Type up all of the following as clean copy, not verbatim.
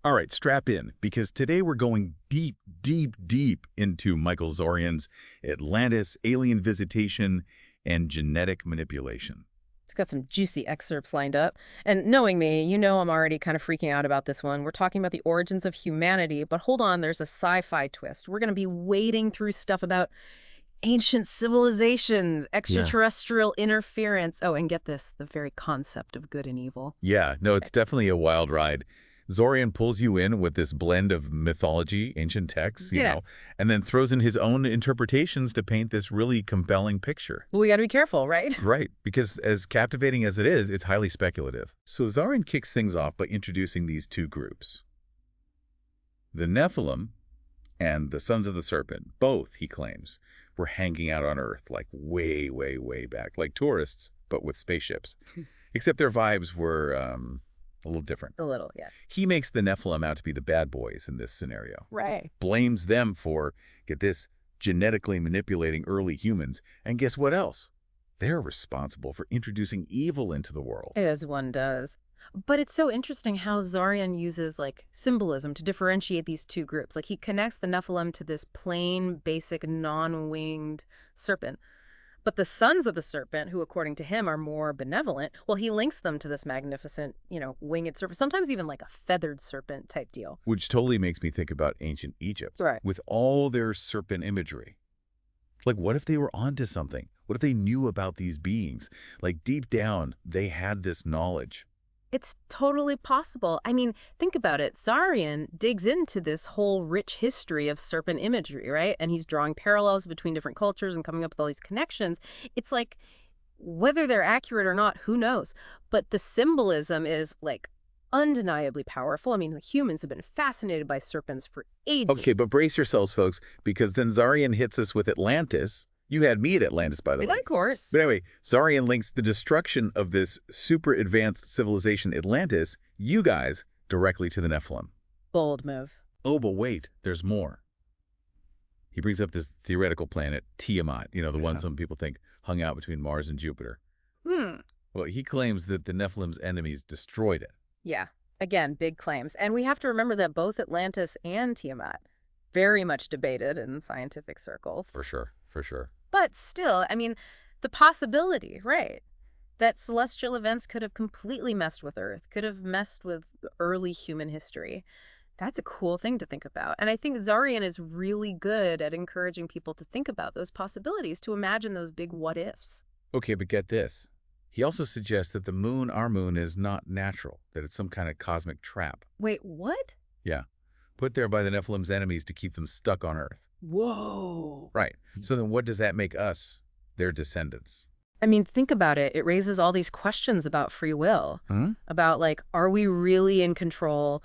All right, strap in, because today we're going deep, deep, deep into Michael Tsarion's Atlantis, alien visitation, and genetic manipulation. I've got some juicy excerpts lined up. And knowing me, you know I'm already kind of freaking out about this one. We're talking about the origins of humanity, but hold on, there's a sci-fi twist. We're going to be wading through stuff about ancient civilizations, Yeah. extraterrestrial interference. Oh, and get this, the very concept of good and evil. Yeah, no, it's definitely a wild ride. Zorian pulls you in with this blend of mythology, ancient texts, Yeah. and then throws in his own interpretations to paint this really compelling picture. Well, we got to be careful, right? Right, because as captivating as it is, it's highly speculative. So Zorian kicks things off by introducing these two groups. The Nephilim and the Sons of the Serpent, both, he claims, were hanging out on Earth like way, way, way back, like tourists, but with spaceships. Except their vibes were a little different. A little, yeah. He makes the Nephilim out to be the bad boys in this scenario. Right. Blames them for, get this, genetically manipulating early humans. And guess what else? They're responsible for introducing evil into the world. As one does. But it's so interesting how Zarian uses like symbolism to differentiate these two groups. Like he connects the Nephilim to this plain, basic, non-winged serpent. But the sons of the serpent, who according to him are more benevolent, well, he links them to this magnificent, winged serpent, sometimes even like a feathered serpent type deal. Which totally makes me think about ancient Egypt. Right. With all their serpent imagery. Like, what if they were onto something? What if they knew about these beings? Like, deep down, they had this knowledge. It's totally possible. I mean, think about it. Zarian digs into this whole rich history of serpent imagery, right? And he's drawing parallels between different cultures and coming up with all these connections. It's like, whether they're accurate or not, who knows? But the symbolism is like undeniably powerful. I mean, the humans have been fascinated by serpents for ages. Okay, but brace yourselves, folks, because then Zarian hits us with Atlantis. You had me at Atlantis, by the way. Of course. But anyway, Zarian links the destruction of this super advanced civilization Atlantis, you guys, directly to the Nephilim. Bold move. Oh, but wait, there's more. He brings up this theoretical planet, Tiamat, the one some people think hung out between Mars and Jupiter. Well, he claims that the Nephilim's enemies destroyed it. Yeah. Again, big claims. And we have to remember that both Atlantis and Tiamat, very much debated in scientific circles. For sure, for sure. But still, I mean, the possibility, right, that celestial events could have completely messed with Earth, could have messed with early human history. That's a cool thing to think about. And I think Zarian is really good at encouraging people to think about those possibilities, to imagine those big what-ifs. Okay, but get this. He also suggests that the moon, our moon, is not natural, that it's some kind of cosmic trap. Wait, what? Yeah, put there by the Nephilim's enemies to keep them stuck on Earth. Whoa. Right. So then what does that make us, their descendants? I mean, think about it. It raises all these questions about free will, about like, are we really in control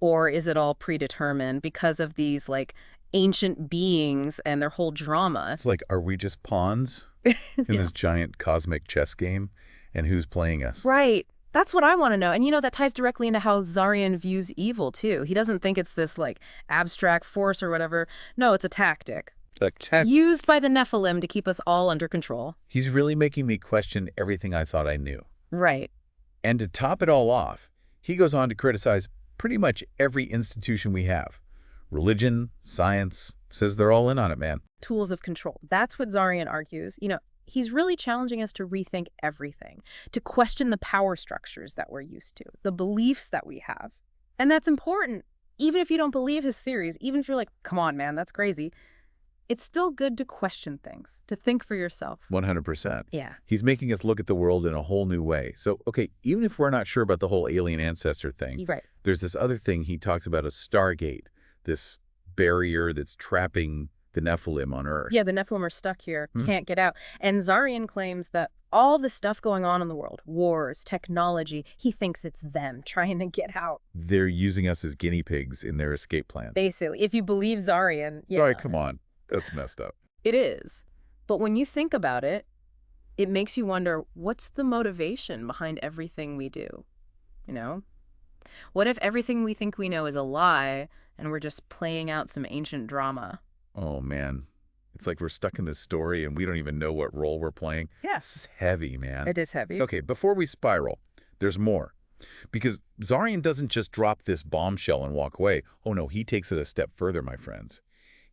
or is it all predetermined because of these like ancient beings and their whole drama? It's like, are we just pawns in this giant cosmic chess game? And who's playing us? Right. That's what I want to know. And that ties directly into how Zarian views evil too. He doesn't think it's this like abstract force or whatever. No, it's a tactic. Used by the Nephilim to keep us all under control. He's really making me question everything I thought I knew. Right. And to top it all off, he goes on to criticize pretty much every institution we have. Religion, science, says they're all in on it, man. Tools of control. That's what Zarian argues. He's really challenging us to rethink everything, to question the power structures that we're used to, the beliefs that we have. And that's important. Even if you don't believe his theories, even if you're like, come on, man, that's crazy, it's still good to question things, to think for yourself. 100%. Yeah. He's making us look at the world in a whole new way. So, okay, even if we're not sure about the whole alien ancestor thing, right, there's this other thing he talks about, a Stargate, this barrier that's trapping the Nephilim on Earth. Yeah, the Nephilim are stuck here, can't get out. And Zarian claims that all the stuff going on in the world, wars, technology, he thinks it's them trying to get out. They're using us as guinea pigs in their escape plan. Basically, if you believe Zarian, yeah. All right, come on. That's messed up. It is. But when you think about it, it makes you wonder, what's the motivation behind everything we do? What if everything we think we know is a lie and we're just playing out some ancient drama? Oh, man. It's like we're stuck in this story and we don't even know what role we're playing. Yeah. This is heavy, man. It is heavy. Okay, before we spiral, there's more. Because Tsarion doesn't just drop this bombshell and walk away. Oh no, he takes it a step further, my friends.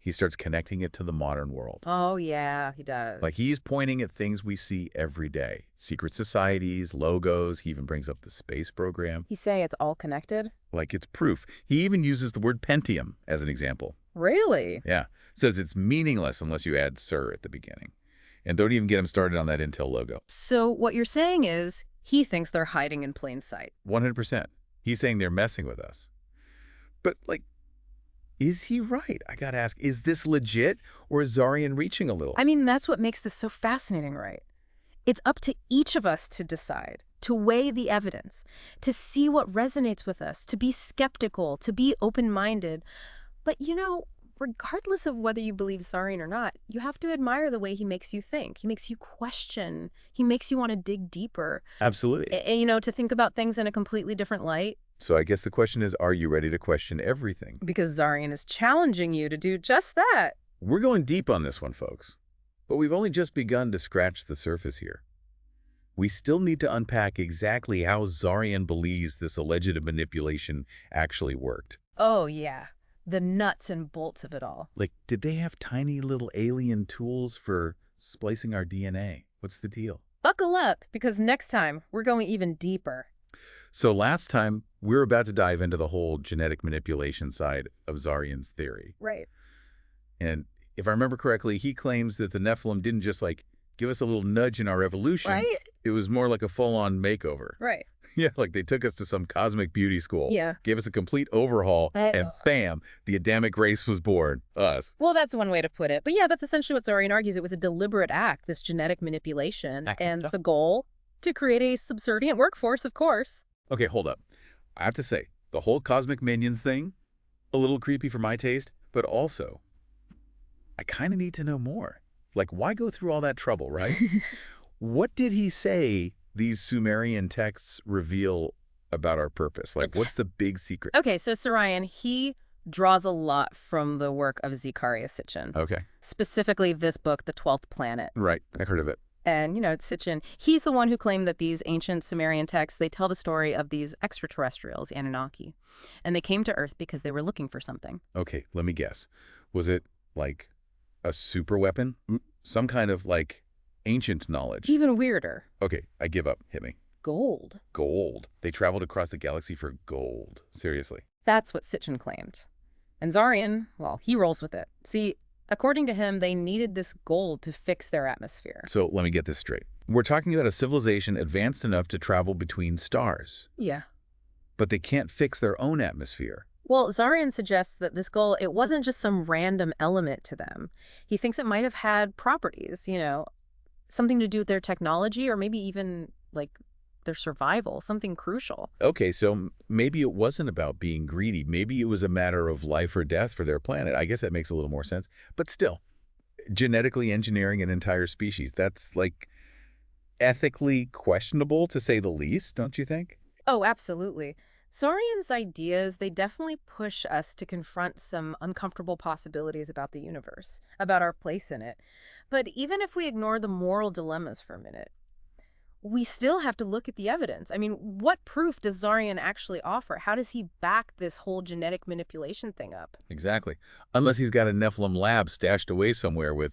He starts connecting it to the modern world. Oh, yeah, he does. Like he's pointing at things we see every day. Secret societies, logos, he even brings up the space program. He say it's all connected? Like it's proof. He even uses the word Pentium as an example. Really? Yeah. Says it's meaningless unless you add Sir at the beginning. And don't even get him started on that Intel logo. So what you're saying is he thinks they're hiding in plain sight. 100%. He's saying they're messing with us. But, like, is he right? I gotta ask, is this legit or is Tsarion reaching a little? I mean, that's what makes this so fascinating, right? It's up to each of us to decide, to weigh the evidence, to see what resonates with us, to be skeptical, to be open-minded. But, regardless of whether you believe Tsarion or not, you have to admire the way he makes you think. He makes you question. He makes you want to dig deeper. Absolutely. To think about things in a completely different light. So I guess the question is, are you ready to question everything? Because Tsarion is challenging you to do just that. We're going deep on this one, folks. But we've only just begun to scratch the surface here. We still need to unpack exactly how Tsarion believes this alleged manipulation actually worked. Oh, yeah. The nuts and bolts of it all. Like, did they have tiny little alien tools for splicing our DNA? What's the deal? Buckle up, because next time we're going even deeper. So last time, we were about to dive into the whole genetic manipulation side of Tsarion's theory. Right. And if I remember correctly, he claims that the Nephilim didn't just, give us a little nudge in our evolution. Right? It was more like a full-on makeover. Right. Yeah, like they took us to some cosmic beauty school. Yeah. Gave us a complete overhaul, and bam, the Adamic race was born. Us. Well, that's one way to put it. But yeah, that's essentially what Tsarion argues. It was a deliberate act, this genetic manipulation. And the goal? To create a subservient workforce, of course. Okay, hold up. I have to say, the whole cosmic minions thing, a little creepy for my taste, but also, I kind of need to know more. Like, why go through all that trouble, right? What did he say these Sumerian texts reveal about our purpose? Like, what's the big secret? Okay, so Tsarion, he draws a lot from the work of Zecharia Sitchin. Okay. Specifically this book, The 12th Planet. Right, I heard of it. And, Sitchin, he's the one who claimed that these ancient Sumerian texts, they tell the story of these extraterrestrials, Anunnaki. And they came to Earth because they were looking for something. Okay, let me guess. Was it, like, a super weapon? Some kind of, ancient knowledge? Even weirder. Okay, I give up. Hit me. Gold. Gold. They traveled across the galaxy for gold. Seriously. That's what Sitchin claimed. And Tsarion, well, he rolls with it. See, according to him, they needed this gold to fix their atmosphere. So let me get this straight. We're talking about a civilization advanced enough to travel between stars. Yeah. But they can't fix their own atmosphere. Well, Tsarion suggests that this gold, it wasn't just some random element to them. He thinks it might have had properties, something to do with their technology or maybe even, their survival, something crucial. Okay, so maybe it wasn't about being greedy. Maybe it was a matter of life or death for their planet. I guess that makes a little more sense. But still, genetically engineering an entire species, that's, ethically questionable, to say the least, don't you think? Oh, absolutely. Tsarion's ideas, they definitely push us to confront some uncomfortable possibilities about the universe, about our place in it. But even if we ignore the moral dilemmas for a minute, we still have to look at the evidence. I mean, what proof does Tsarion actually offer? How does he back this whole genetic manipulation thing up? Exactly. Unless he's got a Nephilim lab stashed away somewhere with,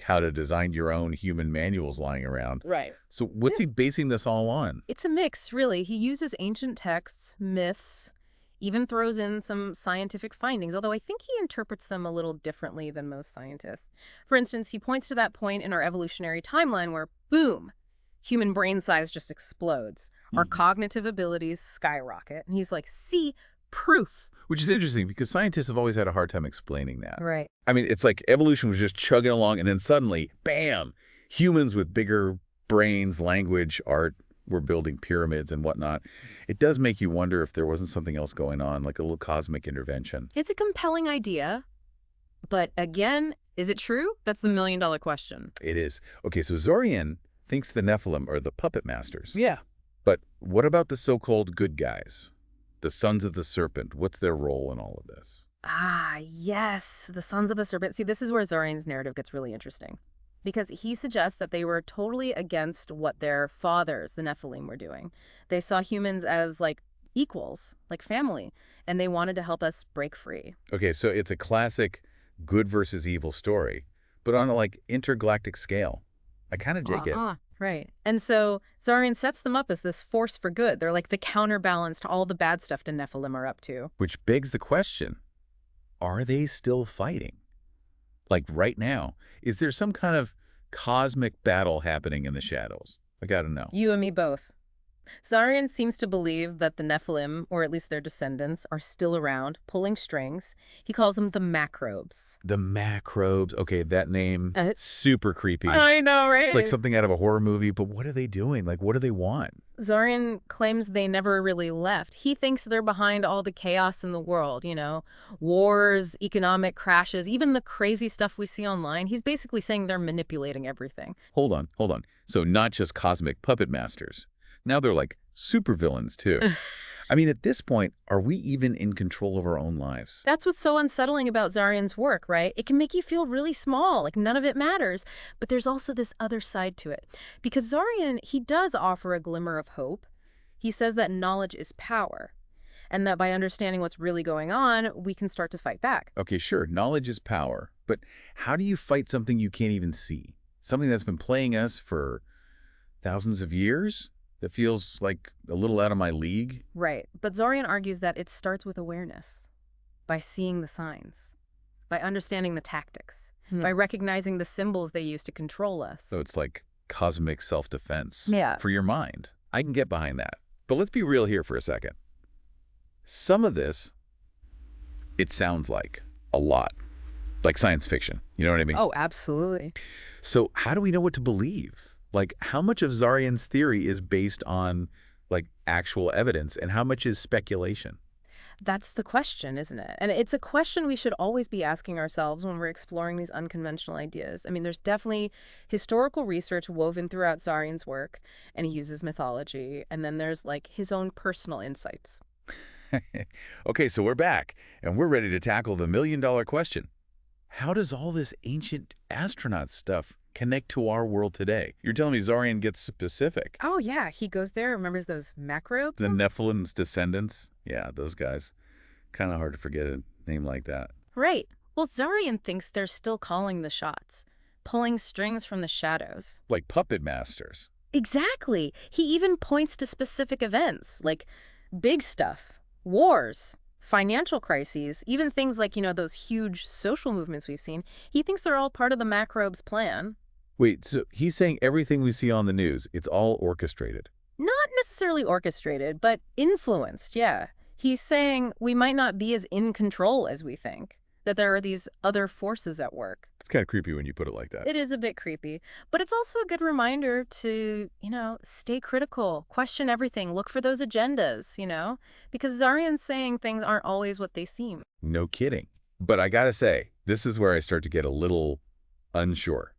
how to design your own human manuals lying around. Right. So what's he basing this all on? It's a mix, really. He uses ancient texts, myths, even throws in some scientific findings, although I think he interprets them a little differently than most scientists. For instance, he points to that point in our evolutionary timeline where, boom, human brain size just explodes. Our cognitive abilities skyrocket. And he's like, see, proof. Which is interesting because scientists have always had a hard time explaining that. Right. I mean, it's like evolution was just chugging along and then suddenly, bam, humans with bigger brains, language, art, were building pyramids and whatnot. It does make you wonder if there wasn't something else going on, like a little cosmic intervention. It's a compelling idea. But again, is it true? That's the million-dollar question. It is. Okay, so Tsarion thinks the Nephilim are the puppet masters. Yeah. But what about the so-called good guys? The Sons of the Serpent. What's their role in all of this? Ah, yes. The Sons of the Serpent. See, this is where Tsarion's narrative gets really interesting. because he suggests that they were totally against what their fathers, the Nephilim, were doing. They saw humans as, like, equals, like family, and they wanted to help us break free. Okay, so it's a classic good versus evil story, but on a, like, intergalactic scale. I kind of dig it. Right. And so Zarian sets them up as this force for good. They're like the counterbalance to all the bad stuff the Nephilim are up to. Which begs the question, are they still fighting? Like right now, is there some kind of cosmic battle happening in the shadows? I gotta know. You and me both. Zarian seems to believe that the Nephilim, or at least their descendants, are still around, pulling strings. He calls them the macrobes. The macrobes. Okay, that name, super creepy. I know, right? It's like something out of a horror movie, but what are they doing? Like, what do they want? Zarian claims they never really left. He thinks they're behind all the chaos in the world, wars, economic crashes, even the crazy stuff we see online. He's basically saying they're manipulating everything. Hold on. So not just cosmic puppet masters. Now they're like supervillains, too. I mean, at this point, are we even in control of our own lives? That's what's so unsettling about Zarian's work, right? It can make you feel really small, like none of it matters. But there's also this other side to it. Because Zarian, he does offer a glimmer of hope. He says that knowledge is power, and that by understanding what's really going on, we can start to fight back. Okay, sure, knowledge is power. But how do you fight something you can't even see? Something that's been playing us for thousands of years? That feels like a little out of my league? Right. But Zarian argues that it starts with awareness, by seeing the signs, by understanding the tactics, by recognizing the symbols they use to control us. So it's like cosmic self-defense for your mind. I can get behind that. But let's be real here for a second. Some of this, it sounds like a lot, like science fiction. You know what I mean? Oh, absolutely. So how do we know what to believe? Like, how much of Zarian's theory is based on, like, actual evidence, and how much is speculation? That's the question, isn't it? And it's a question we should always be asking ourselves when we're exploring these unconventional ideas. I mean, there's definitely historical research woven throughout Zarian's work, and he uses mythology, and then there's, like, his own personal insights. Okay, so we're back, and we're ready to tackle the million-dollar question. How does all this ancient astronaut stuff connect to our world today? You're telling me Zarian gets specific. Oh, yeah. He goes there, remembers those macrobes? The Nephilim's descendants? Yeah, those guys. Kind of hard to forget a name like that. Right. Well, Zarian thinks they're still calling the shots, pulling strings from the shadows. Like puppet masters. Exactly. He even points to specific events, like big stuff, wars, financial crises, even things like, those huge social movements we've seen. He thinks they're all part of the macrobes' plan. Wait, so he's saying everything we see on the news, it's all orchestrated? Not necessarily orchestrated, but influenced, yeah. He's saying we might not be as in control as we think, that there are these other forces at work. It's kind of creepy when you put it like that. It is a bit creepy, but it's also a good reminder to, stay critical, question everything, look for those agendas, because Zarian's saying things aren't always what they seem. No kidding. But I gotta say, this is where I start to get a little unsure.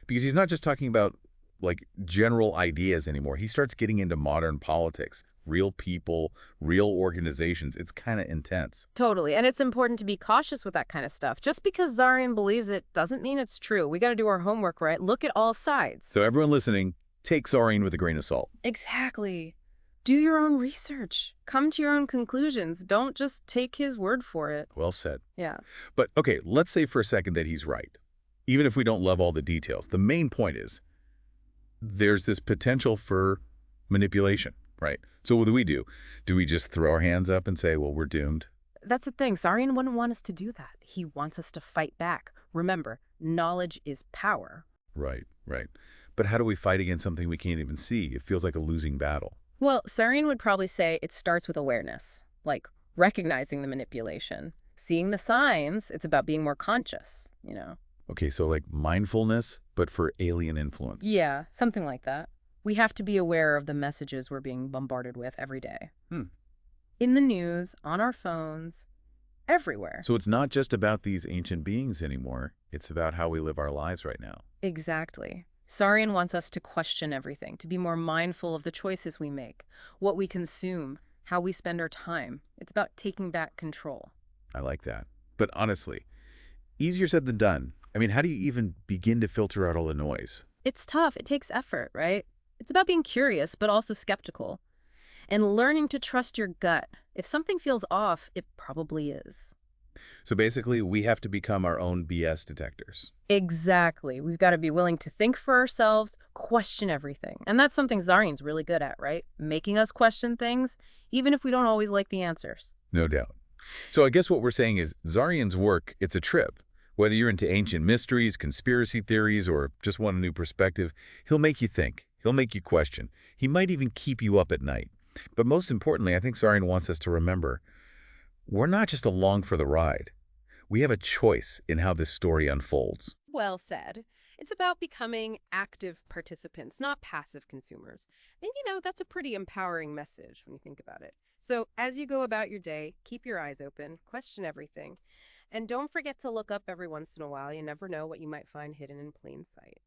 Because he's not just talking about, like, general ideas anymore. He starts getting into modern politics, real people, real organizations. It's kind of intense. Totally. And it's important to be cautious with that kind of stuff. Just because Zarian believes it doesn't mean it's true. We got to do our homework, right? Look at all sides. So everyone listening, take Zarian with a grain of salt. Exactly. Do your own research. Come to your own conclusions. Don't just take his word for it. Well said. Yeah. But, okay, let's say for a second that he's right. Even if we don't love all the details, the main point is there's this potential for manipulation, right? So what do? Do we just throw our hands up and say, well, we're doomed? That's the thing. Zarian wouldn't want us to do that. He wants us to fight back. Remember, knowledge is power. Right. But how do we fight against something we can't even see? It feels like a losing battle. Well, Zarian would probably say it starts with awareness, like recognizing the manipulation. Seeing the signs, it's about being more conscious, Okay, so like mindfulness, but for alien influence. Yeah, something like that. We have to be aware of the messages we're being bombarded with every day. In the news, on our phones, everywhere. So it's not just about these ancient beings anymore. It's about how we live our lives right now. Exactly. Zarian wants us to question everything, to be more mindful of the choices we make, what we consume, how we spend our time. It's about taking back control. I like that. But honestly, easier said than done. I mean, how do you even begin to filter out all the noise? It's tough. It takes effort, right? It's about being curious, but also skeptical, and learning to trust your gut. If something feels off, it probably is. So basically, we have to become our own BS detectors. Exactly. We've got to be willing to think for ourselves, question everything. And that's something Zarian's really good at, right? Making us question things, even if we don't always like the answers. No doubt. So I guess what we're saying is Zarian's work, it's a trip. Whether you're into ancient mysteries, conspiracy theories, or just want a new perspective, he'll make you think. He'll make you question. He might even keep you up at night. But most importantly, I think Zarian wants us to remember, we're not just along for the ride. We have a choice in how this story unfolds. Well said. It's about becoming active participants, not passive consumers. And that's a pretty empowering message when you think about it. So as you go about your day, keep your eyes open, question everything, and don't forget to look up every once in a while. You never know what you might find hidden in plain sight.